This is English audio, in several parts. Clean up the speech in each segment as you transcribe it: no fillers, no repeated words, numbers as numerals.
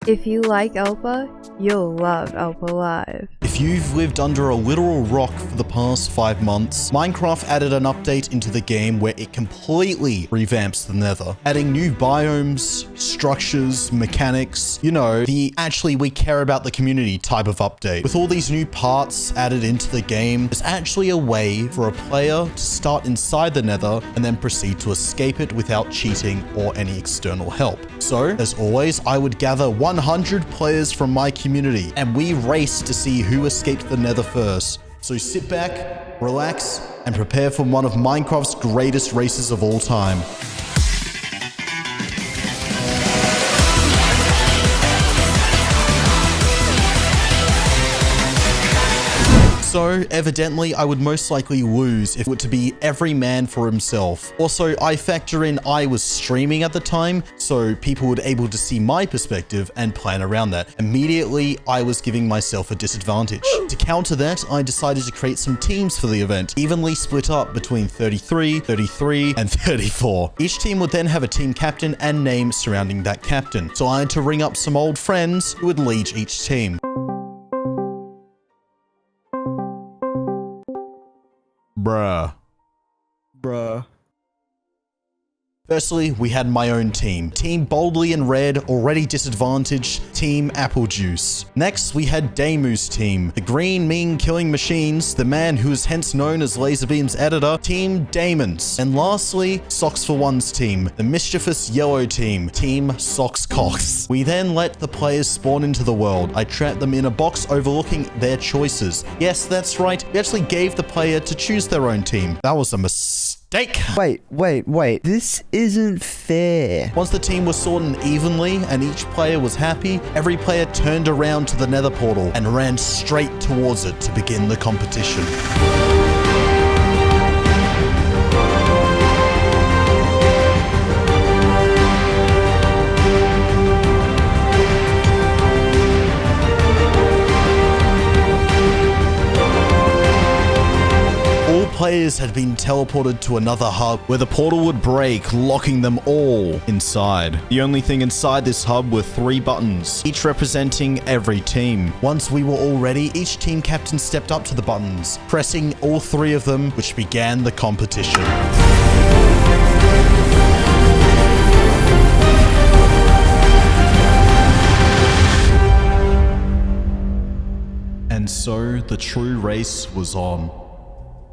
If you like Elpa, you'll love Elpa Live. If you've lived under a literal rock for the past 5 months, Minecraft added an update into the game where it completely revamps the Nether, adding new biomes, structures, mechanics, you know, the actually we care about the community type of update. With all these new parts added into the game, there's actually a way for a player to start inside the Nether and then proceed to escape it without cheating or any external help. So, as always, I would gather 100 players from my community and we race to see who escaped the Nether first. So sit back, relax, and prepare for one of Minecraft's greatest races of all time. So, evidently, I would most likely lose if it were to be every man for himself. Also, I factor in I was streaming at the time, so people would able to see my perspective and plan around that. Immediately, I was giving myself a disadvantage. To counter that, I decided to create some teams for the event, evenly split up between 33, 33, and 34. Each team would then have a team captain and name surrounding that captain. So I had to ring up some old friends who would lead each team. Bruh. Firstly, we had my own team. Team Boldly in Red, already disadvantaged, Team Apple Juice. Next, we had Damu's team. The green mean killing machines, the man who is hence known as Laserbeam's editor, Team Damons. And lastly, Socks for One's team, the mischievous yellow team, Team Socks Cox. We then let the players spawn into the world. I trapped them in a box overlooking their choices. Yes, that's right, we actually gave the player to choose their own team. That was a mistake. Wait. This isn't fair. Once the team was sorted evenly and each player was happy, every player turned around to the Nether portal and ran straight towards it to begin the competition. Players had been teleported to another hub where the portal would break, locking them all inside. The only thing inside this hub were 3 buttons, each representing every team. Once we were all ready, each team captain stepped up to the buttons, pressing all 3 of them, which began the competition. And so the true race was on.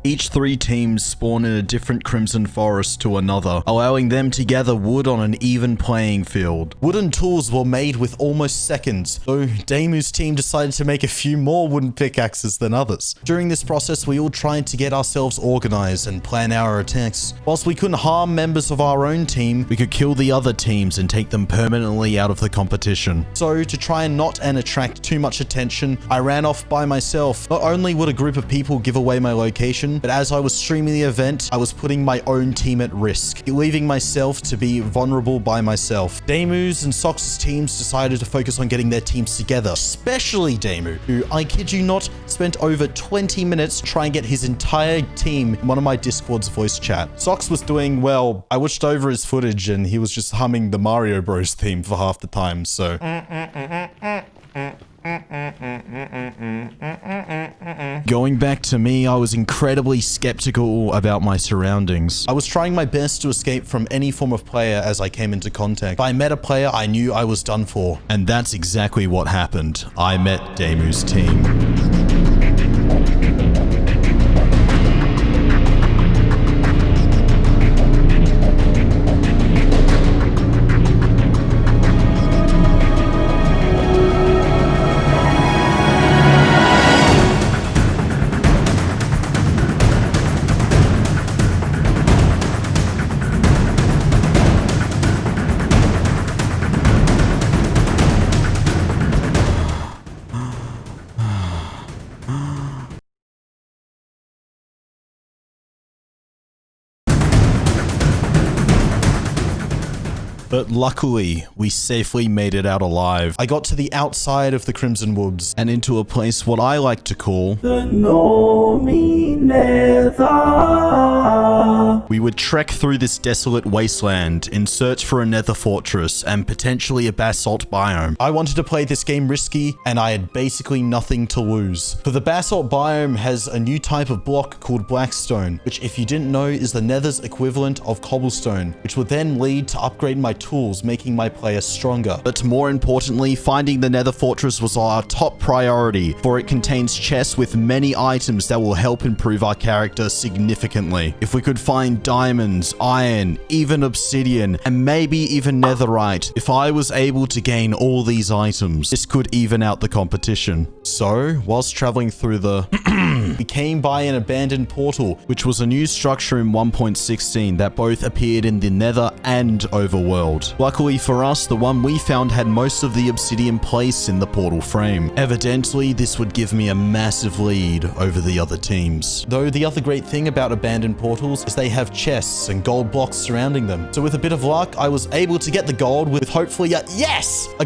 Each 3 teams spawn in a different crimson forest to another, allowing them to gather wood on an even playing field. Wooden tools were made with almost seconds, though Damu's team decided to make a few more wooden pickaxes than others. During this process, we all tried to get ourselves organized and plan our attacks. Whilst we couldn't harm members of our own team, we could kill the other teams and take them permanently out of the competition. So, to try and not attract too much attention, I ran off by myself. Not only would a group of people give away my location, but as I was streaming the event, I was putting my own team at risk, leaving myself to be vulnerable by myself. Damu's and Sox's teams decided to focus on getting their teams together, especially Damu, who, I kid you not, spent over 20 minutes trying to get his entire team in one of my Discord's voice chat. Sox was doing well. I watched over his footage and he was just humming the Mario Bros theme for half the time, so... Going back to me, I was incredibly skeptical about my surroundings. I was trying my best to escape from any form of player as I came into contact. If I met a player, I knew I was done for. And that's exactly what happened. I met Damu's team. But luckily, we safely made it out alive. I got to the outside of the Crimson Woods and into a place what I like to call the Normie Nether. We would trek through this desolate wasteland in search for a nether fortress and potentially a basalt biome. I wanted to play this game risky and I had basically nothing to lose. For the basalt biome has a new type of block called blackstone, which if you didn't know is the nether's equivalent of cobblestone, which would then lead to upgrading my tools, making my player stronger. But more importantly, finding the nether fortress was our top priority, for it contains chests with many items that will help improve our character significantly. If we could find diamonds, iron, even obsidian, and maybe even netherite, if I was able to gain all these items, this could even out the competition. So, whilst traveling through the we came by an abandoned portal, which was a new structure in 1.16 that both appeared in the nether and overworld. Luckily for us, the one we found had most of the obsidian placed in the portal frame. Evidently, this would give me a massive lead over the other teams. Though the other great thing about abandoned portals is they have chests and gold blocks surrounding them. So with a bit of luck, I was able to get the gold with hopefully a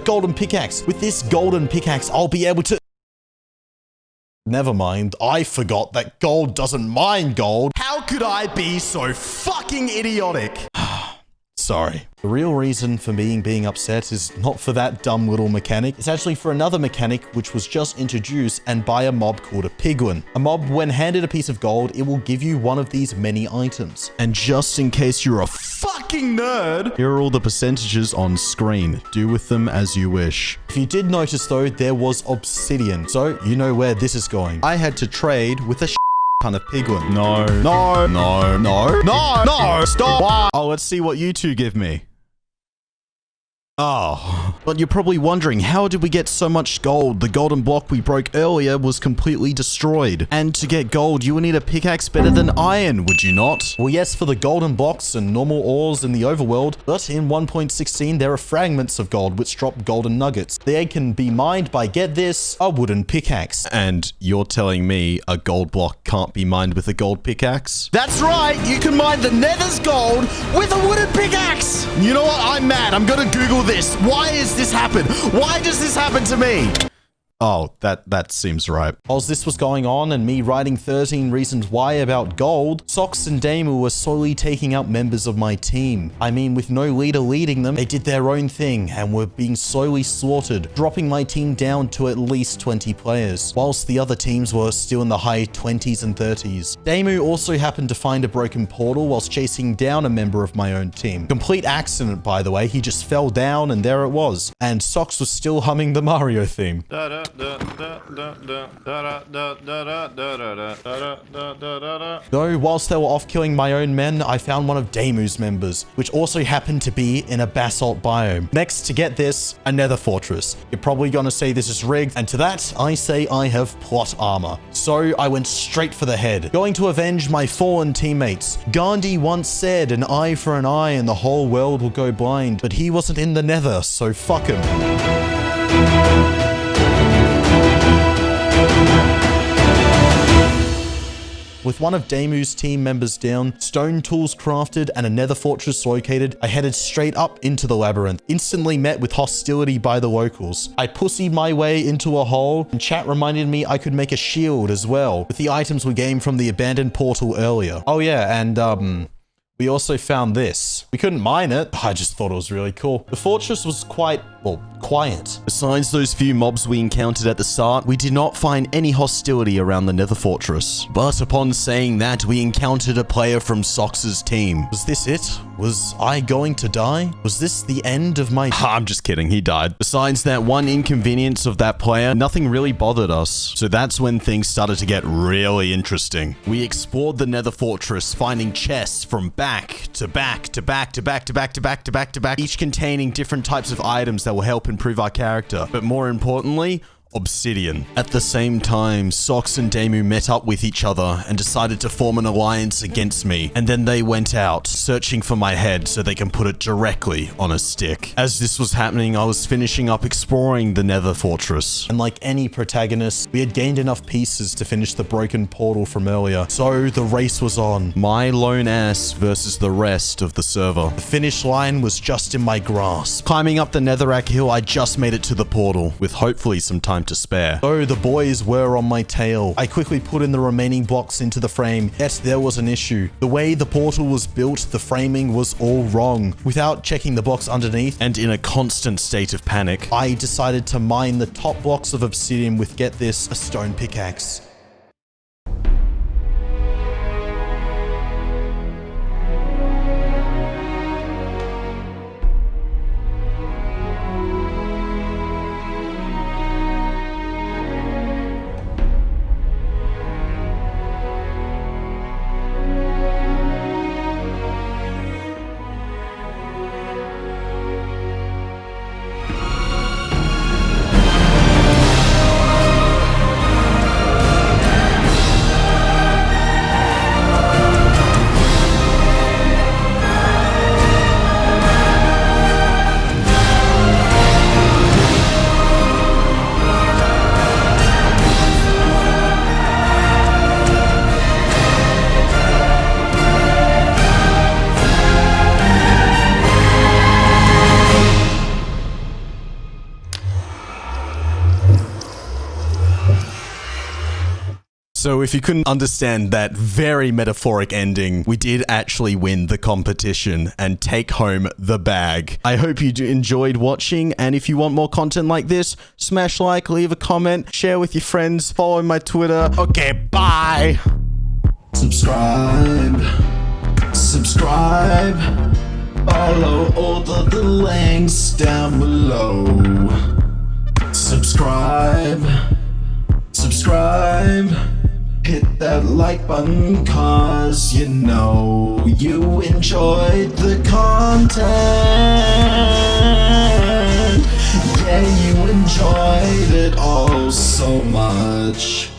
golden pickaxe. With this golden pickaxe, I'll be able to... Never mind, I forgot that gold doesn't mine gold. How could I be so fucking idiotic? Sorry. The real reason for me being upset is not for that dumb little mechanic. It's actually for another mechanic which was just introduced and by a mob called a piglin. A mob, when handed a piece of gold, it will give you one of these many items. And just in case you're a fucking nerd, here are all the percentages on screen. Do with them as you wish. If you did notice though, there was obsidian. So you know where this is going. I had to trade with a ton of piglin. No, stop. Why? Oh, let's see what you two give me. Oh, but you're probably wondering, how did we get so much gold? The golden block we broke earlier was completely destroyed. And to get gold, you would need a pickaxe better than iron, would you not? Well, yes, for the golden blocks and normal ores in the overworld, but in 1.16, there are fragments of gold which drop golden nuggets. They can be mined by, get this, a wooden pickaxe. And you're telling me a gold block can't be mined with a gold pickaxe? That's right, you can mine the nether's gold with a wooden pickaxe! You know what? I'm mad. I'm gonna Google this. Why has this happened? Why does this happen to me? Oh, that seems right. Whilst this was going on and me writing 13 reasons why about gold, Sox and Damu were slowly taking out members of my team. I mean, with no leader leading them, they did their own thing and were being slowly slaughtered, dropping my team down to at least 20 players, whilst the other teams were still in the high 20s and 30s. Damu also happened to find a broken portal whilst chasing down a member of my own team. Complete accident, by the way. He just fell down and there it was. And Sox was still humming the Mario theme. Though, whilst they were off killing my own men, I found one of Damu's members, which also happened to be in a basalt biome. Next, to get this, a nether fortress. You're probably gonna say this is rigged, and to that, I say I have plot armor. So, I went straight for the head, going to avenge my fallen teammates. Gandhi once said, an eye for an eye and the whole world will go blind, but he wasn't in the nether, so fuck him. With one of Damu's team members down, stone tools crafted, and a nether fortress located, I headed straight up into the labyrinth, instantly met with hostility by the locals. I pussied my way into a hole, and chat reminded me I could make a shield as well, with the items we gained from the abandoned portal earlier. Oh yeah, and we also found this. We couldn't mine it. I just thought it was really cool. The fortress was quite, well, quiet. Besides those few mobs we encountered at the start, we did not find any hostility around the nether fortress. But upon saying that, we encountered a player from Sox's team. Was this it? Was I going to die? Was this the end of my... I'm just kidding, he died. Besides that one inconvenience of that player, nothing really bothered us. So that's when things started to get really interesting. We explored the nether fortress, finding chests from back to back to back to back to back to back to back to back, each containing different types of items that will help improve our character. But more importantly, obsidian. At the same time, Sox and Demu met up with each other and decided to form an alliance against me, and then they went out searching for my head so they can put it directly on a stick. As this was happening, I was finishing up exploring the Nether fortress, and like any protagonist, we had gained enough pieces to finish the broken portal from earlier, so the race was on. My lone ass versus the rest of the server. The finish line was just in my grasp. Climbing up the Netherrack hill, I just made it to the portal, with hopefully some time to spare. So the boys were on my tail. I quickly put in the remaining blocks into the frame, yet there was an issue. The way the portal was built, the framing was all wrong. Without checking the blocks underneath, and in a constant state of panic, I decided to mine the top blocks of obsidian with, get this, a stone pickaxe. So if you couldn't understand that very metaphoric ending, we did actually win the competition and take home the bag. I hope you enjoyed watching, and if you want more content like this, smash like, leave a comment, share with your friends, follow my Twitter. Okay, bye! Subscribe, follow all the links down below. Subscribe, hit that like button, cause you know you enjoyed the content. Yeah, you enjoyed it all so much.